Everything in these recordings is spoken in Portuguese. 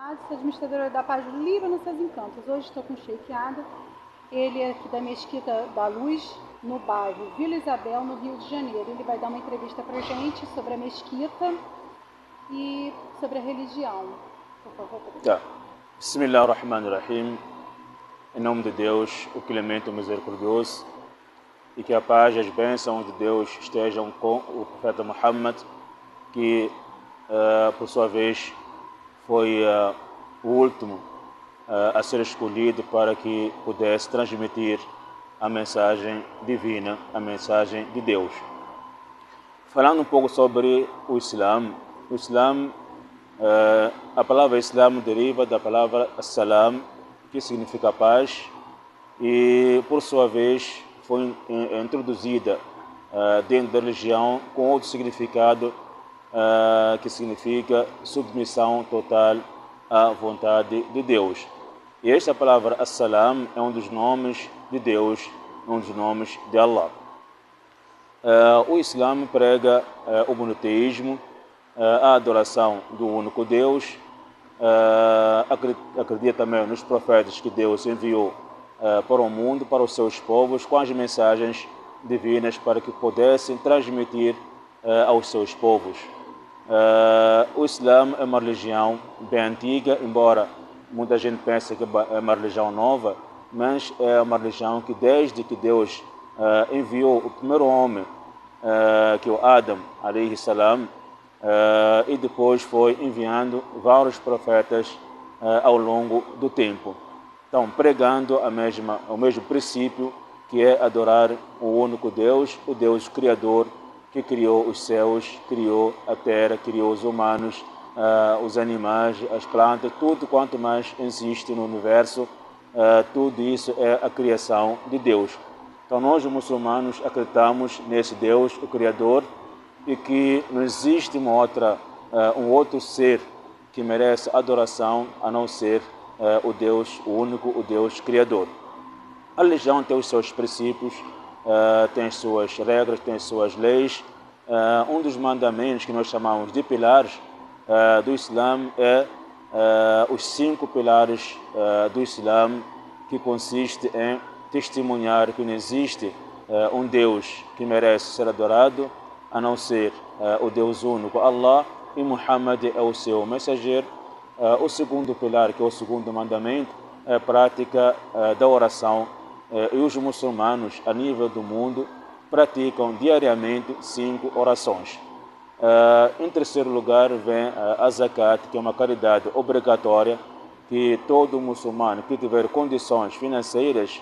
Sou administradora da Paz do Líbano, Seus Encantos. Hoje estou com o Sheik Adam, ele é aqui da Mesquita da Luz, no bairro Vila Isabel, no Rio de Janeiro. Ele vai dar uma entrevista para a gente sobre a mesquita e sobre a religião. Por favor. Tá. Bismillahirrahmanirrahim. Em nome de Deus, o clemente, o misericordioso, e que a paz e as bênçãos de Deus estejam com o profeta Muhammad, que por sua vez foi o último a ser escolhido para que pudesse transmitir a mensagem divina, a mensagem de Deus. Falando um pouco sobre o Islã, a palavra Islã deriva da palavra Salam, que significa paz, e por sua vez foi introduzida dentro da religião com outro significado, que significa submissão total à vontade de Deus. E esta palavra As-Salam é um dos nomes de Deus, um dos nomes de Allah. O Islã prega o monoteísmo, a adoração do único Deus, acredita também nos profetas que Deus enviou para o mundo, para os seus povos, com as mensagens divinas para que pudessem transmitir aos seus povos. O Islã é uma religião bem antiga, embora muita gente pense que é uma religião nova, mas é uma religião que desde que Deus enviou o primeiro homem, que é o Adam, alayhi salam, e depois foi enviando vários profetas ao longo do tempo. Então, pregando o mesmo princípio, que é adorar o único Deus, o Deus Criador, que criou os céus, criou a terra, criou os humanos, os animais, as plantas, tudo quanto mais existe no universo, tudo isso é a criação de Deus. Então nós, os muçulmanos, acreditamos nesse Deus, o Criador, e que não existe um outro ser que merece adoração a não ser o Deus único, o Deus Criador. A religião tem os seus princípios, tem as suas regras, tem as suas leis. Um dos mandamentos que nós chamamos de pilares do Islã é os 5 pilares do Islã, que consiste em testemunhar que não existe um Deus que merece ser adorado, a não ser o Deus único, Allah, e Muhammad é o seu mensageiro. O segundo pilar, que é o segundo mandamento, é a prática da oração. E os muçulmanos, a nível do mundo, praticam diariamente 5 orações. Em terceiro lugar, vem a Zakat, que é uma caridade obrigatória, que todo muçulmano que tiver condições financeiras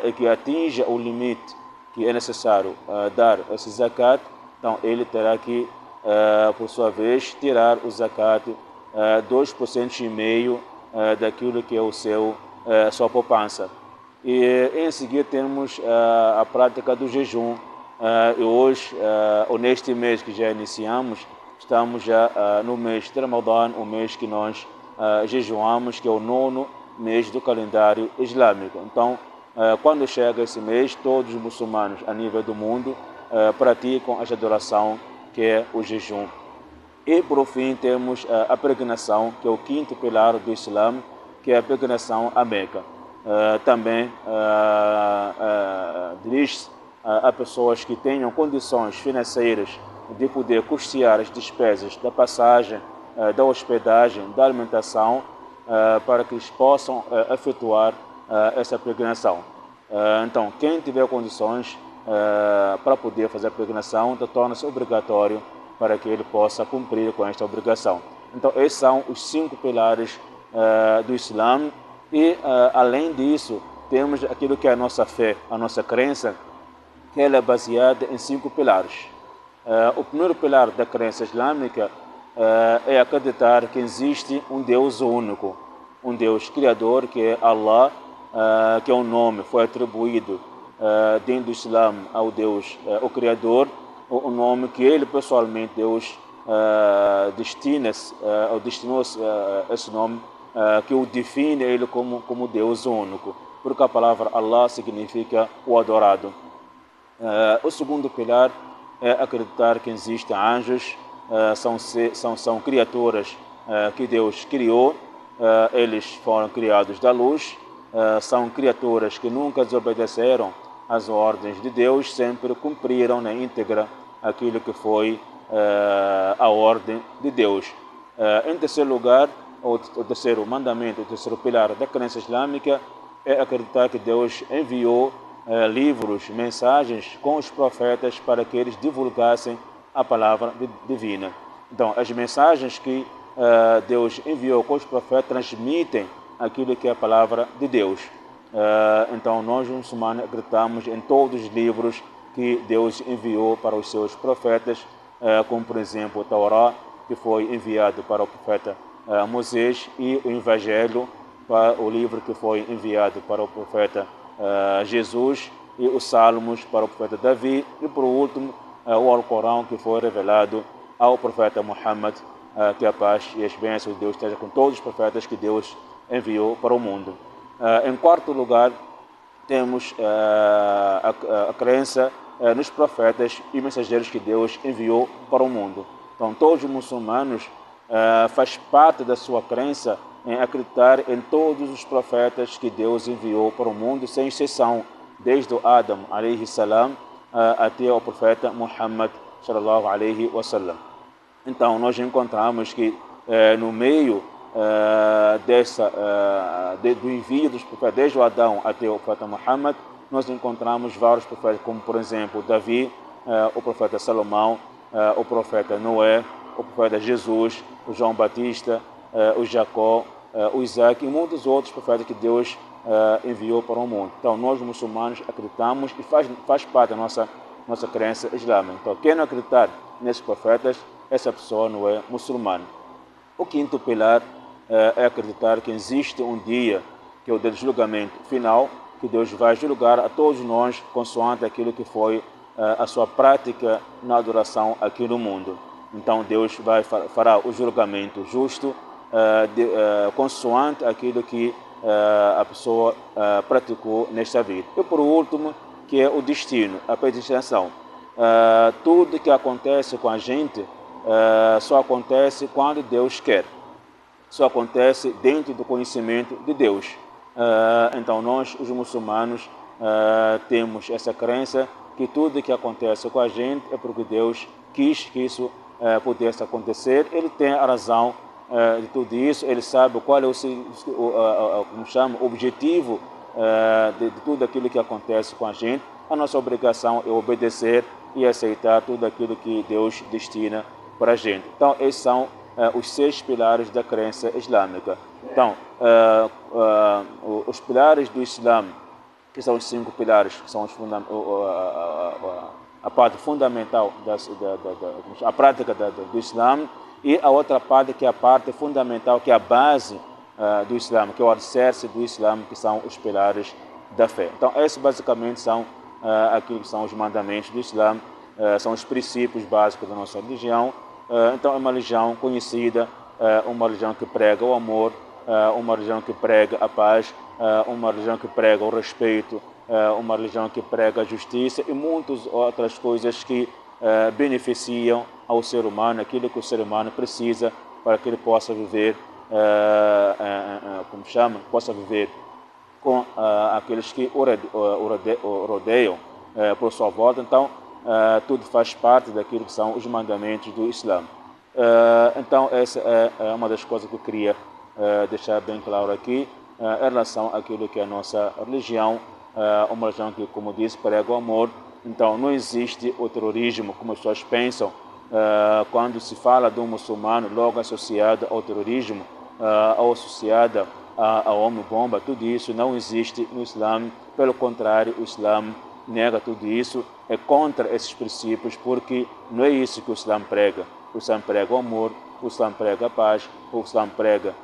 e que atinja o limite que é necessário dar esse Zakat, então ele terá que, por sua vez, tirar o Zakat 2,5% daquilo que é a sua poupança. E em seguida temos a prática do jejum. E hoje, neste mês que já iniciamos, estamos já no mês de Ramadã, o mês que nós jejuamos, que é o 9º mês do calendário islâmico. Então, quando chega esse mês, todos os muçulmanos a nível do mundo praticam esta adoração, que é o jejum. E por fim temos a peregrinação, que é o 5º pilar do Islã, que é a peregrinação à Meca. Também dirige-se a pessoas que tenham condições financeiras de poder custear as despesas da passagem, da hospedagem, da alimentação, para que eles possam efetuar essa peregrinação. Então, quem tiver condições para poder fazer a peregrinação, torna-se obrigatório para que ele possa cumprir com esta obrigação. Então, esses são os 5 pilares do Islã. E, além disso, temos aquilo que é a nossa fé, a nossa crença, que ela é baseada em 5 pilares. O primeiro pilar da crença islâmica é acreditar que existe um Deus único, um Deus criador, que é Allah, que é um nome, foi atribuído dentro do Islã ao Deus, o Criador, o nome que ele pessoalmente, Deus, destinou esse nome, que o define ele como Deus único, porque a palavra Allah significa o adorado. O segundo pilar é acreditar que existem anjos, são criaturas que Deus criou eles foram criados da luz, são criaturas que nunca desobedeceram às ordens de Deus, sempre cumpriram na íntegra aquilo que foi a ordem de Deus. Em terceiro lugar, o terceiro mandamento, o terceiro pilar da crença islâmica é acreditar que Deus enviou livros, mensagens com os profetas para que eles divulgassem a palavra divina. Então, as mensagens que Deus enviou com os profetas transmitem aquilo que é a palavra de Deus. Então, nós muçulmanos acreditamos em todos os livros que Deus enviou para os seus profetas, como por exemplo o Taurá, que foi enviado para o profeta Moisés, e o Evangelho, para o livro que foi enviado para o profeta Jesus, e os Salmos para o profeta Davi, e por último o Alcorão, que foi revelado ao profeta Muhammad, que a paz e as bênçãos de Deus estejam com todos os profetas que Deus enviou para o mundo. Em quarto lugar, temos a crença nos profetas e mensageiros que Deus enviou para o mundo. Então, todos os muçulmanos faz parte da sua crença em acreditar em todos os profetas que Deus enviou para o mundo, sem exceção, desde o Adam, alayhi salam, até o profeta Muhammad, sallallahu alayhi wa sallam. Então, nós encontramos que no meio do envio dos profetas, desde o Adão até o profeta Muhammad, nós encontramos vários profetas, como por exemplo Davi, o profeta Salomão, o profeta Noé, o profeta Jesus, o João Batista, o Jacó, o Isaac e muitos outros profetas que Deus enviou para o mundo. Então, nós muçulmanos acreditamos e faz parte da nossa crença islâmica. Então, quem não acreditar nesses profetas, essa pessoa não é muçulmano. O quinto pilar é acreditar que existe um dia, que é o dia do julgamento final, que Deus vai julgar a todos nós consoante aquilo que foi a sua prática na adoração aqui no mundo. Então Deus fará o julgamento justo consoante aquilo que a pessoa praticou nesta vida. E por último, que é o destino, a predestinação. Tudo que acontece com a gente só acontece quando Deus quer. Só acontece dentro do conhecimento de Deus. Então nós, os muçulmanos, temos essa crença que tudo que acontece com a gente é porque Deus quis que isso pudesse acontecer. Ele tem a razão de tudo isso, ele sabe qual é o objetivo de tudo aquilo que acontece com a gente. A nossa obrigação é obedecer e aceitar tudo aquilo que Deus destina para a gente. Então, esses são os 6 pilares da crença islâmica. Então, os pilares do Islã, que são os 5 pilares, que são a parte fundamental a prática do Islã, e a outra parte que é a parte fundamental, que é a base do Islã, que é o alicerce do Islã, que são os pilares da fé. Então, esses basicamente são aquilo que são os mandamentos do Islã, são os princípios básicos da nossa religião. Então, é uma religião conhecida, uma religião que prega o amor, uma religião que prega a paz, uma religião que prega o respeito, uma religião que prega a justiça e muitas outras coisas que beneficiam ao ser humano, aquilo que o ser humano precisa para que ele possa viver, possa viver com aqueles que o rodeiam por sua volta. Então, tudo faz parte daquilo que são os mandamentos do Islã. Então, essa é uma das coisas que eu queria deixar bem claro aqui, em relação àquilo que é a nossa religião, uma religião que, como disse, prega o amor. Então, não existe o terrorismo, como as pessoas pensam, quando se fala de um muçulmano, logo associado ao terrorismo, ou associada ao homem-bomba. Tudo isso não existe no Islã. Pelo contrário, o Islã nega tudo isso, é contra esses princípios, porque não é isso que o Islã prega. O Islã prega o amor, o Islã prega a paz, o Islã prega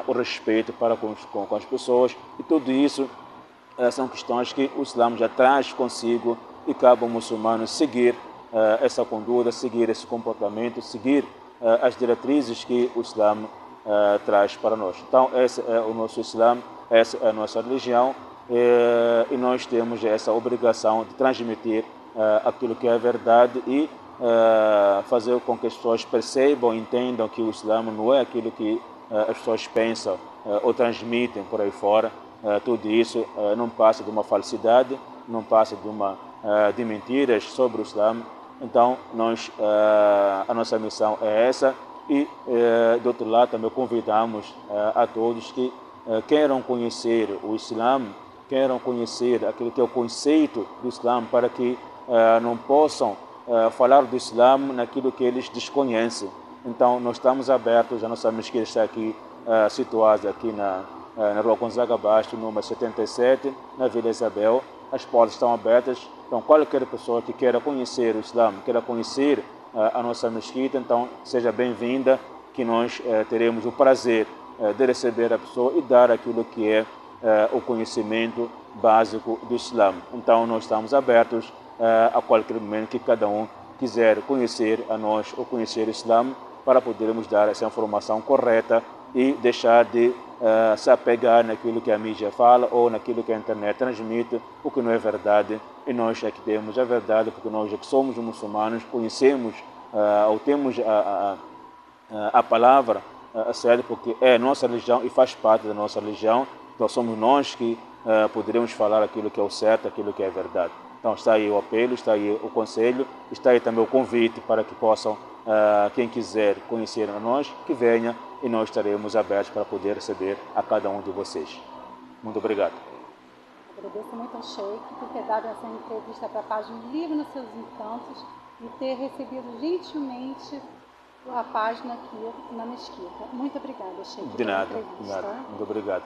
o respeito para com as pessoas, e tudo isso são questões que o Islã já traz consigo, e cabe ao muçulmano seguir essa conduta, seguir esse comportamento, seguir as diretrizes que o Islã traz para nós. Então, esse é o nosso Islã, essa é a nossa religião, e nós temos essa obrigação de transmitir aquilo que é verdade e fazer com que as pessoas percebam, entendam que o Islã não é aquilo que as pessoas pensam ou transmitem por aí fora. Tudo isso não passa de uma falsidade, não passa de mentiras sobre o Islã. Então, a nossa missão é essa e, do outro lado, também convidamos a todos que queiram conhecer o Islã, queiram conhecer aquilo que é o conceito do Islã, para que não possam falar do Islã naquilo que eles desconhecem. Então, nós estamos abertos, a nossa mesquita está aqui, situada aqui na Rua Gonzaga Basto, número 77, na Vila Isabel. As portas estão abertas, então qualquer pessoa que queira conhecer o Islã, queira conhecer a nossa mesquita, então seja bem-vinda, que nós teremos o prazer de receber a pessoa e dar aquilo que é o conhecimento básico do Islã. Então nós estamos abertos a qualquer momento que cada um quiser conhecer a nós ou conhecer o Islã, para podermos dar essa informação correta e deixar de se apegar naquilo que a mídia fala ou naquilo que a internet transmite, o que não é verdade. E nós é que temos a verdade, porque nós é que somos muçulmanos, conhecemos ou temos a palavra certa, porque é a nossa religião e faz parte da nossa religião. Então somos nós que poderemos falar aquilo que é o certo, aquilo que é verdade. Então está aí o apelo, está aí o conselho, está aí também o convite para que possam, quem quiser conhecer a nós, que venha, e nós estaremos abertos para poder receber a cada um de vocês. Muito obrigado. Agradeço muito ao Sheikh por ter dado essa entrevista para a página Livre nos Seus Encantos e ter recebido gentilmente a página aqui na mesquita. Muito obrigada, Sheikh. De nada, de nada. Muito obrigado.